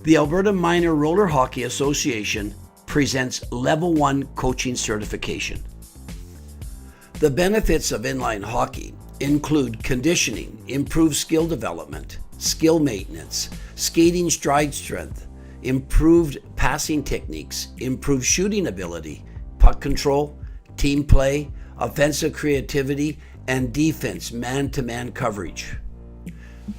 The Alberta Minor Roller Hockey Association presents Level 1 coaching certification. The benefits of inline hockey include conditioning, improved skill development, skill maintenance, skating stride strength, improved passing techniques, improved shooting ability, puck control, team play, offensive creativity, and defense man-to-man coverage.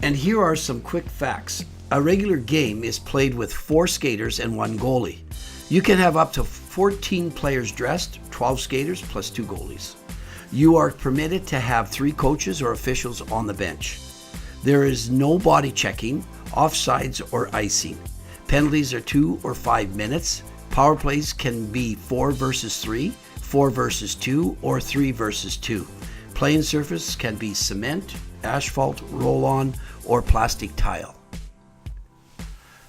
And here are some quick facts. A regular game is played with 4 skaters and 1 goalie. You can have up to 14 players dressed, 12 skaters plus 2 goalies. You are permitted to have 3 coaches or officials on the bench. There is no body checking, offsides, or icing. Penalties are 2 or 5 minutes. Power plays can be 4 versus 3, 4 versus 2, or 3 versus 2. Playing surface can be cement, asphalt, roll-on, or plastic tile.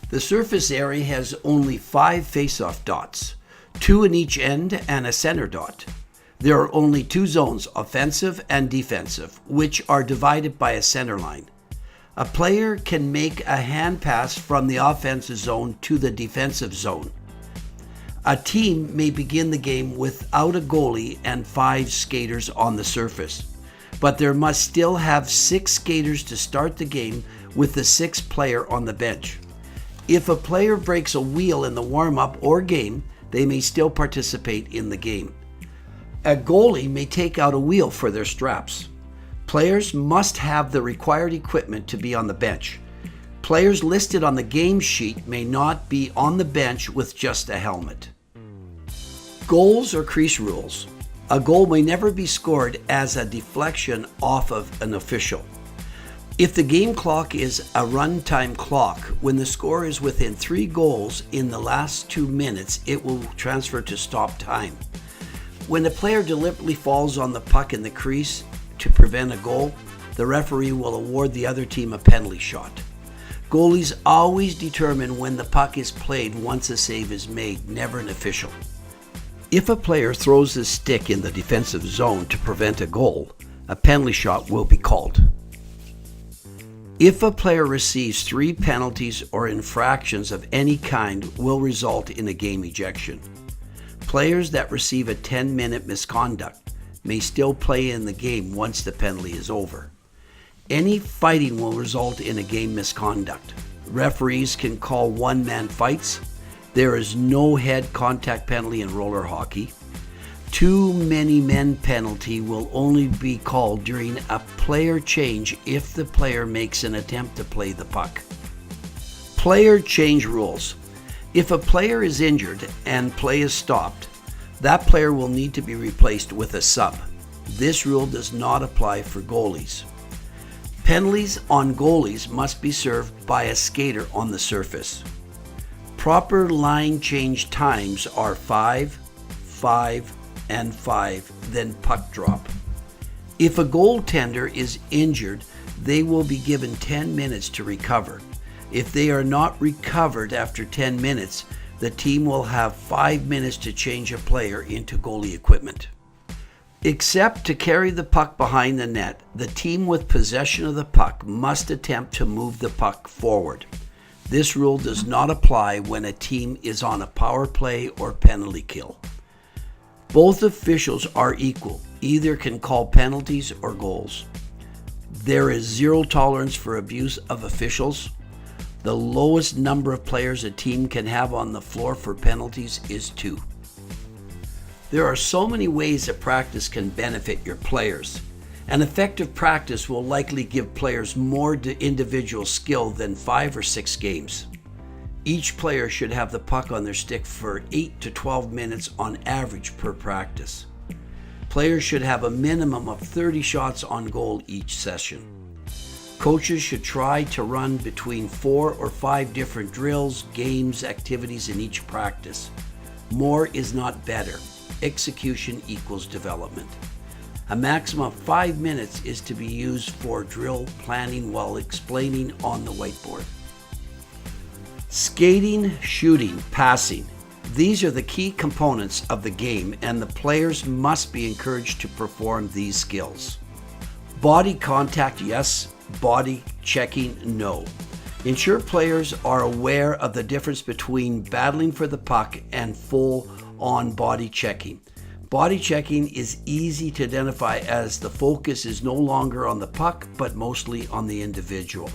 The surface area has only 5 face-off dots, 2 in each end and a center dot. There are only 2 zones, offensive and defensive, which are divided by a center line. A player can make a hand pass from the offensive zone to the defensive zone. A team may begin the game without a goalie and 5 skaters on the surface, but there must still have 6 skaters to start the game with the 6th player on the bench. If a player breaks a wheel in the warm-up or game, they may still participate in the game. A goalie may take out a wheel for their straps. Players must have the required equipment to be on the bench. Players listed on the game sheet may not be on the bench with just a helmet. Goals or crease rules. A goal may never be scored as a deflection off of an official. If the game clock is a runtime clock, when the score is within 3 goals in the last 2 minutes, it will transfer to stop time. When the player deliberately falls on the puck in the crease to prevent a goal, the referee will award the other team a penalty shot. Goalies always determine when the puck is played once a save is made, never an official. If a player throws his stick in the defensive zone to prevent a goal, a penalty shot will be called. If a player receives 3 penalties or infractions of any kind, will result in a game ejection. Players that receive a 10-minute misconduct may still play in the game once the penalty is over. Any fighting will result in a game misconduct. Referees can call one-man fights. There is no head contact penalty in roller hockey. Too many men penalty will only be called during a player change if the player makes an attempt to play the puck. Player change rules. If a player is injured and play is stopped, that player will need to be replaced with a sub. This rule does not apply for goalies. Penalties on goalies must be served by a skater on the surface. Proper line change times are 5, 5, and 5, then puck drop. If a goaltender is injured, they will be given 10 minutes to recover. If they are not recovered after 10 minutes, the team will have 5 minutes to change a player into goalie equipment. Except to carry the puck behind the net, the team with possession of the puck must attempt to move the puck forward. This rule does not apply when a team is on a power play or penalty kill. Both officials are equal, either can call penalties or goals. There is 0 tolerance for abuse of officials. The lowest number of players a team can have on the floor for penalties is 2. There are so many ways that practice can benefit your players. An effective practice will likely give players more individual skill than 5 or 6 games. Each player should have the puck on their stick for 8 to 12 minutes on average per practice. Players should have a minimum of 30 shots on goal each session. Coaches should try to run between 4 or 5 different drills, games, activities in each practice. More is not better. Execution equals development. A maximum of 5 minutes is to be used for drill planning while explaining on the whiteboard. Skating, shooting, passing. These are the key components of the game, and the players must be encouraged to perform these skills. Body contact, yes. Body checking, no. Ensure players are aware of the difference between battling for the puck and full-on body checking. Body checking is easy to identify as the focus is no longer on the puck, but mostly on the individual.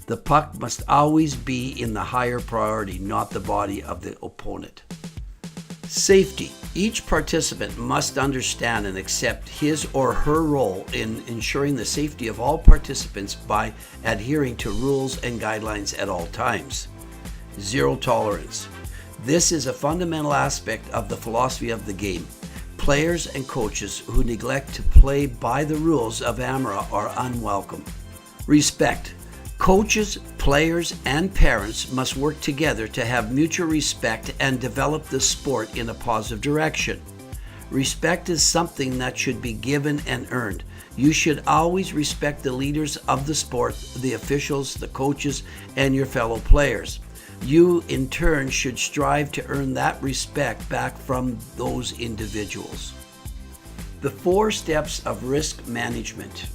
The puck must always be in the higher priority, not the body of the opponent. Safety. Each participant must understand and accept his or her role in ensuring the safety of all participants by adhering to rules and guidelines at all times. Zero tolerance. This is a fundamental aspect of the philosophy of the game. Players and coaches who neglect to play by the rules of AMRHA are unwelcome. Respect. Coaches, players, and parents must work together to have mutual respect and develop the sport in a positive direction. Respect is something that should be given and earned. You should always respect the leaders of the sport, the officials, the coaches, and your fellow players. You, in turn, should strive to earn that respect back from those individuals. The 4 steps of risk management.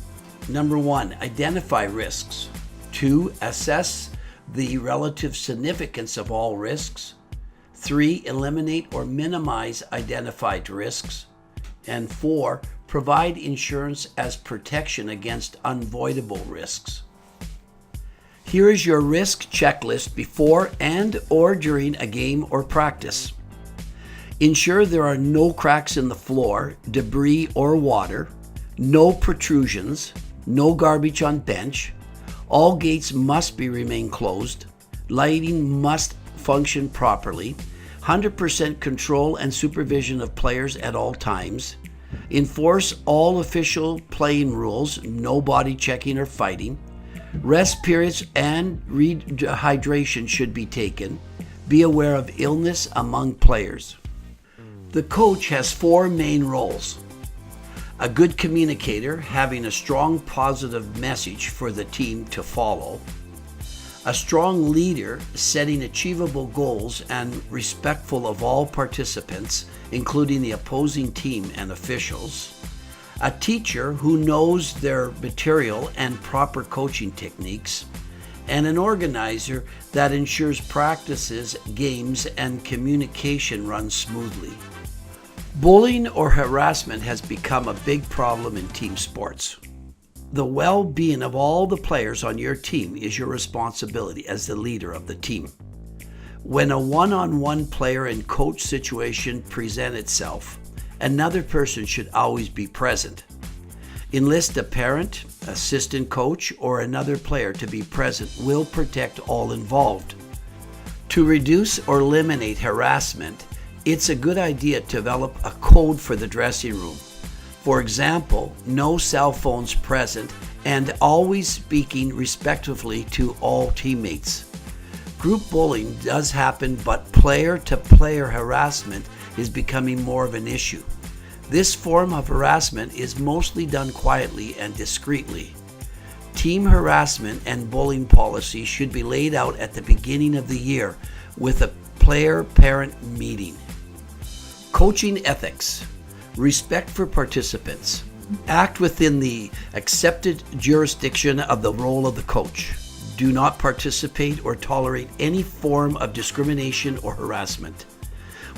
Number 1, identify risks. 2, assess the relative significance of all risks. 3, eliminate or minimize identified risks. And 4, provide insurance as protection against unavoidable risks. Here is your risk checklist before and or during a game or practice. Ensure there are no cracks in the floor, debris or water, no protrusions, no garbage on bench. All gates must remain closed. Lighting must function properly. 100% control and supervision of players at all times. Enforce all official playing rules, no body checking or fighting. Rest periods and rehydration should be taken. Be aware of illness among players. The coach has 4 main roles. A good communicator, having a strong positive message for the team to follow. A strong leader, setting achievable goals and respectful of all participants, including the opposing team and officials. A teacher who knows their material and proper coaching techniques. And an organizer that ensures practices, games, and communication run smoothly. Bullying or harassment has become a big problem in team sports. The well-being of all the players on your team is your responsibility as the leader of the team. When a one-on-one player and coach situation present itself, another person should always be present. Enlist a parent, assistant coach, or another player to be present will protect all involved. To reduce or eliminate harassment, it's a good idea to develop a code for the dressing room. For example, no cell phones present and always speaking respectfully to all teammates. Group bullying does happen, but player-to-player harassment is becoming more of an issue. This form of harassment is mostly done quietly and discreetly. Team harassment and bullying policy should be laid out at the beginning of the year with a player-parent meeting. Coaching ethics. Respect for participants. Act within the accepted jurisdiction of the role of the coach. Do not participate or tolerate any form of discrimination or harassment.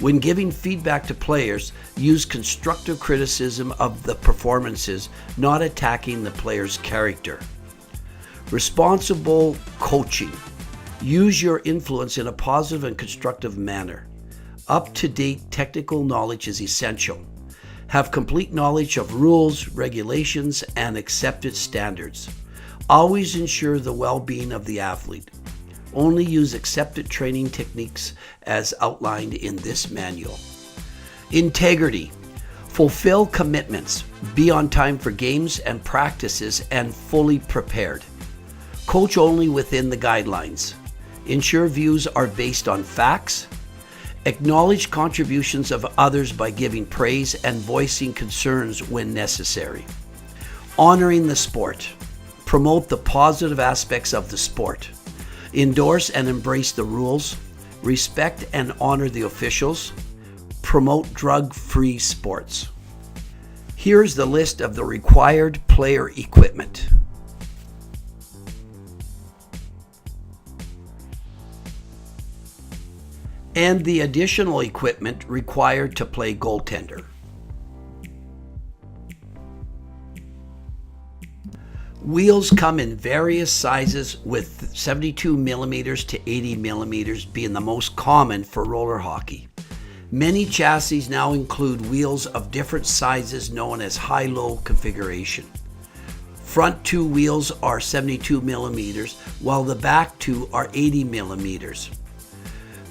When giving feedback to players, use constructive criticism of the performances, not attacking the player's character. Responsible coaching. Use your influence in a positive and constructive manner. Up-to-date technical knowledge is essential. Have complete knowledge of rules, regulations, and accepted standards. Always ensure the well-being of the athlete. Only use accepted training techniques as outlined in this manual. Integrity. Fulfill commitments. Be on time for games and practices and fully prepared. Coach only within the guidelines. Ensure views are based on facts. Acknowledge contributions of others by giving praise and voicing concerns when necessary. Honoring the sport. Promote the positive aspects of the sport. Endorse and embrace the rules. Respect and honor the officials. Promote drug-free sports. Here's the list of the required player equipment. and the additional equipment required to play goaltender. Wheels come in various sizes, with 72 millimeters to 80 millimeters being the most common for roller hockey. Many chassis now include wheels of different sizes known as high-low configuration. Front two wheels are 72 millimeters, while the back two are 80 millimeters.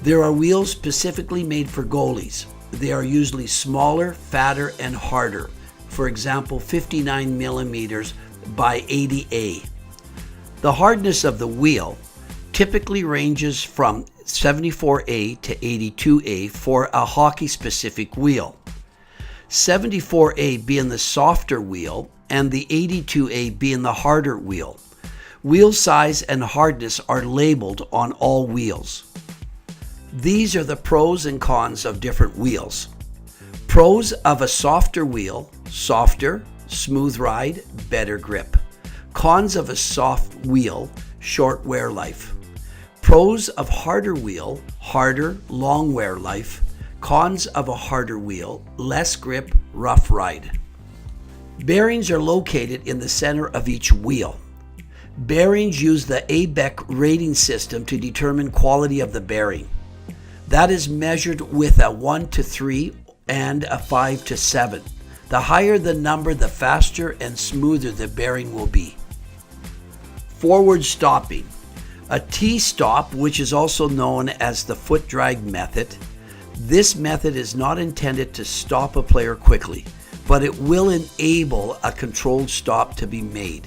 There are wheels specifically made for goalies. They are usually smaller, fatter, and harder. For example, 59 millimeters by 80A. The hardness of the wheel typically ranges from 74A to 82A for a hockey-specific wheel. 74A being the softer wheel and the 82A being the harder wheel. Wheel size and hardness are labeled on all wheels. These are the pros and cons of different wheels. Pros of a softer wheel: softer, smooth ride, better grip. Cons of a soft wheel: short wear life. Pros of harder wheel: harder, long wear life. Cons of a harder wheel: less grip, rough ride. Bearings are located in the center of each wheel. Bearings use the ABEC rating system to determine quality of the bearing. That is measured with a 1 to 3 and a 5 to 7. The higher the number, the faster and smoother the bearing will be. Forward stopping. A T-stop, which is also known as the foot drag method. This method is not intended to stop a player quickly, but it will enable a controlled stop to be made.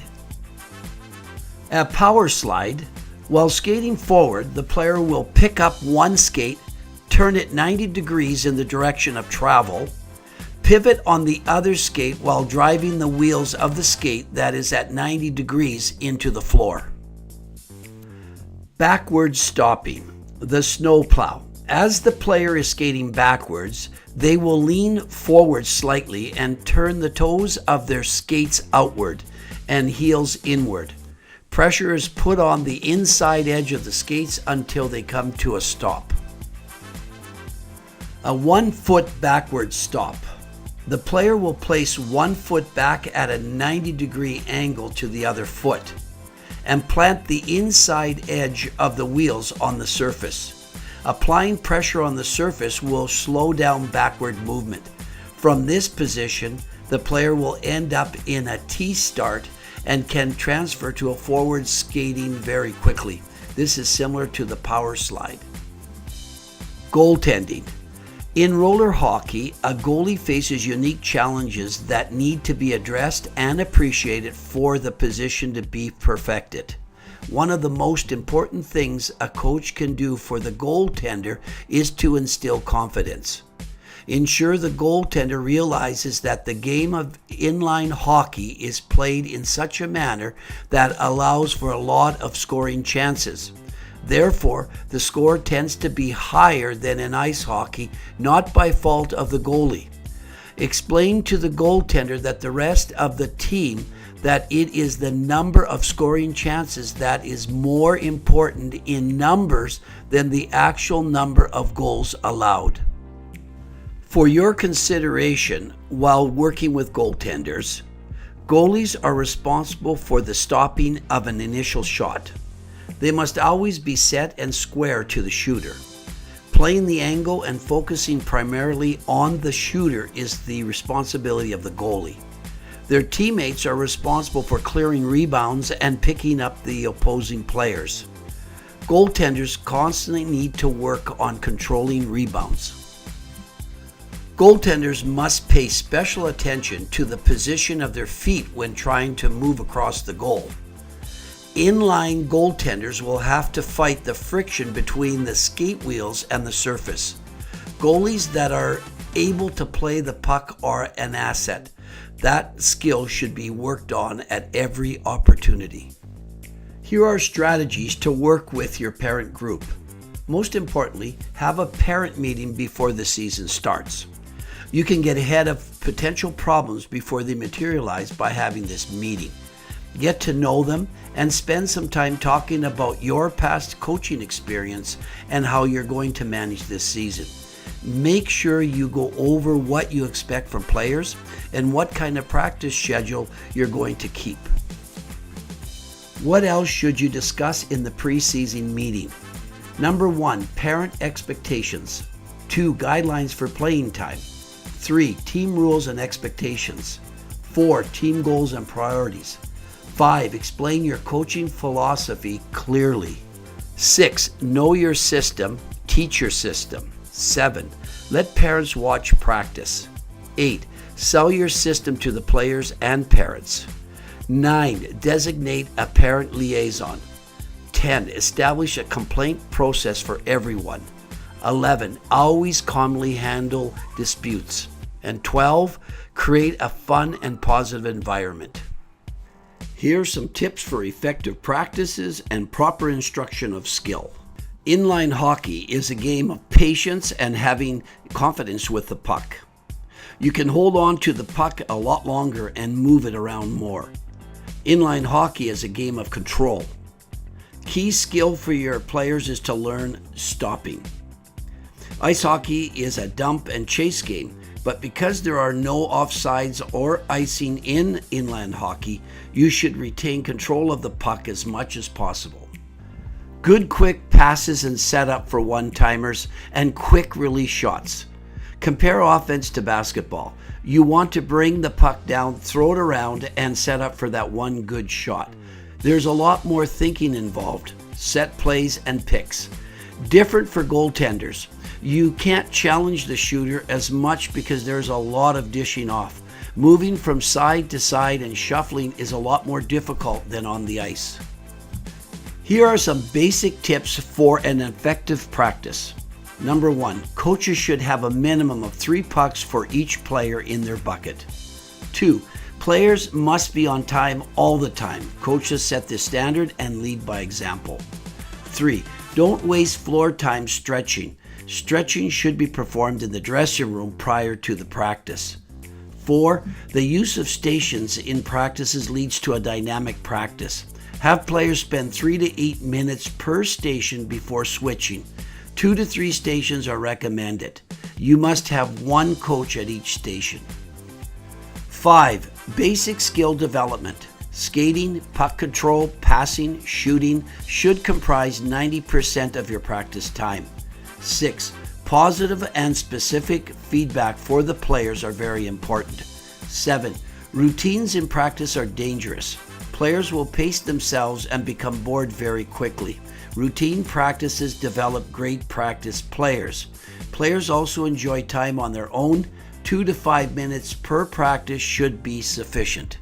A power slide. While skating forward, the player will pick up one skate, turn it 90 degrees in the direction of travel, pivot on the other skate while driving the wheels of the skate that is at 90 degrees into the floor. Backward stopping. The snowplow. As the player is skating backwards, they will lean forward slightly and turn the toes of their skates outward and heels inward. Pressure is put on the inside edge of the skates until they come to a stop. A 1 foot backward stop. The player will place 1 foot back at a 90-degree angle to the other foot and plant the inside edge of the wheels on the surface. Applying pressure on the surface will slow down backward movement. From this position, the player will end up in a T-start and can transfer to a forward skating very quickly. This is similar to the power slide. Goaltending. In roller hockey, a goalie faces unique challenges that need to be addressed and appreciated for the position to be perfected. One of the most important things a coach can do for the goaltender is to instill confidence. Ensure the goaltender realizes that the game of inline hockey is played in such a manner that allows for a lot of scoring chances. Therefore, the score tends to be higher than in ice hockey, not by fault of the goalie. Explain to the goaltender that the rest of the team that it is the number of scoring chances that is more important in numbers than the actual number of goals allowed. For your consideration while working with goaltenders, goalies are responsible for the stopping of an initial shot. They must always be set and square to the shooter. Playing the angle and focusing primarily on the shooter is the responsibility of the goalie. Their teammates are responsible for clearing rebounds and picking up the opposing players. Goaltenders constantly need to work on controlling rebounds. Goaltenders must pay special attention to the position of their feet when trying to move across the goal. Inline goaltenders will have to fight the friction between the skate wheels and the surface. Goalies that are able to play the puck are an asset. That skill should be worked on at every opportunity. Here are strategies to work with your parent group. Most importantly, have a parent meeting before the season starts. You can get ahead of potential problems before they materialize by having this meeting. get to know them, and spend some time talking about your past coaching experience and how you're going to manage this season. Make sure you go over what you expect from players and what kind of practice schedule you're going to keep. What else should you discuss in the preseason meeting? Number 1, parent expectations. 2, guidelines for playing time. 3, team rules and expectations. 4, team goals and priorities. 5, explain your coaching philosophy clearly. 6, know your system, teach your system. 7, let parents watch practice. 8, sell your system to the players and parents. 9, designate a parent liaison. 10, establish a complaint process for everyone. 11, always calmly handle disputes. And 12, create a fun and positive environment. Here are some tips for effective practices and proper instruction of skill. Inline hockey is a game of patience and having confidence with the puck. You can hold on to the puck a lot longer and move it around more. Inline hockey is a game of control. Key skill for your players is to learn stopping. Ice hockey is a dump and chase game, but because there are no offsides or icing in inline hockey, you should retain control of the puck as much as possible. Good quick passes and setup for one-timers and quick release shots. Compare offense to basketball. You want to bring the puck down, throw it around, and set up for that one good shot. There's a lot more thinking involved, set plays and picks. Different for goaltenders. You can't challenge the shooter as much because there's a lot of dishing off. Moving from side to side and shuffling is a lot more difficult than on the ice. Here are some basic tips for an effective practice. Number 1, coaches should have a minimum of 3 pucks for each player in their bucket. 2, players must be on time all the time. Coaches set the standard and lead by example. 3, don't waste floor time stretching. Stretching should be performed in the dressing room prior to the practice. 4, the use of stations in practices leads to a dynamic practice. Have players spend 3 to 8 minutes per station before switching. 2 to 3 stations are recommended. You must have 1 coach at each station. 5, basic skill development. Skating, puck control, passing, shooting should comprise 90% of your practice time. 6, positive and specific feedback for the players are very important. 7, routines in practice are dangerous. Players will pace themselves and become bored very quickly. Routine practices develop great practice players. Players also enjoy time on their own. 2 to 5 minutes per practice should be sufficient.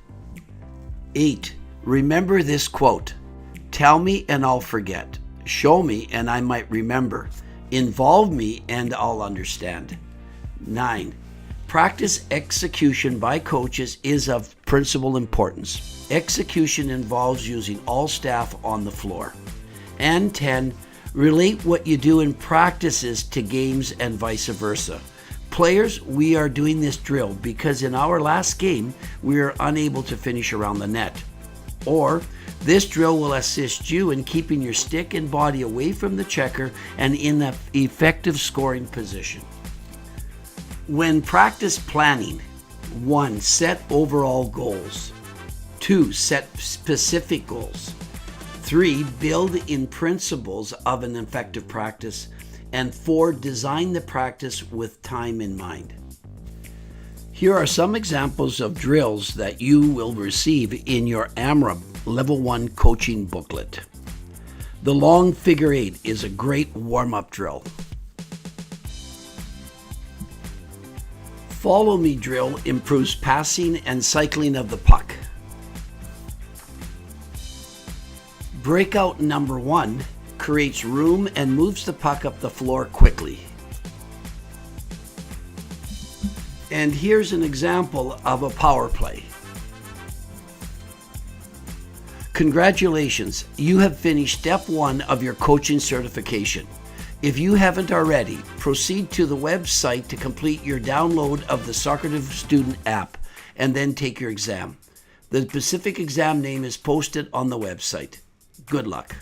8, remember this quote. Tell me and I'll forget. Show me and I might remember. Involve me and I'll understand. 9, practice execution by coaches is of principal importance. Execution involves using all staff on the floor. And 10, relate what you do in practices to games and vice versa. Players, we are doing this drill because in our last game, we are unable to finish around the net. Or, this drill will assist you in keeping your stick and body away from the checker and in an effective scoring position. When practice planning, 1, set overall goals. 2, set specific goals. 3, build in principles of an effective practice. And 4, design the practice with time in mind. Here are some examples of drills that you will receive in your AMRHA Level 1 coaching booklet. The long figure 8 is a great warm-up drill. Follow me drill improves passing and cycling of the puck. Breakout number 1 creates room and moves the puck up the floor quickly. And here's an example of a power play. Congratulations, you have finished step 1 of your coaching certification. If you haven't already, proceed to the website to complete your download of the Socrative Student app and then take your exam. The specific exam name is posted on the website. Good luck.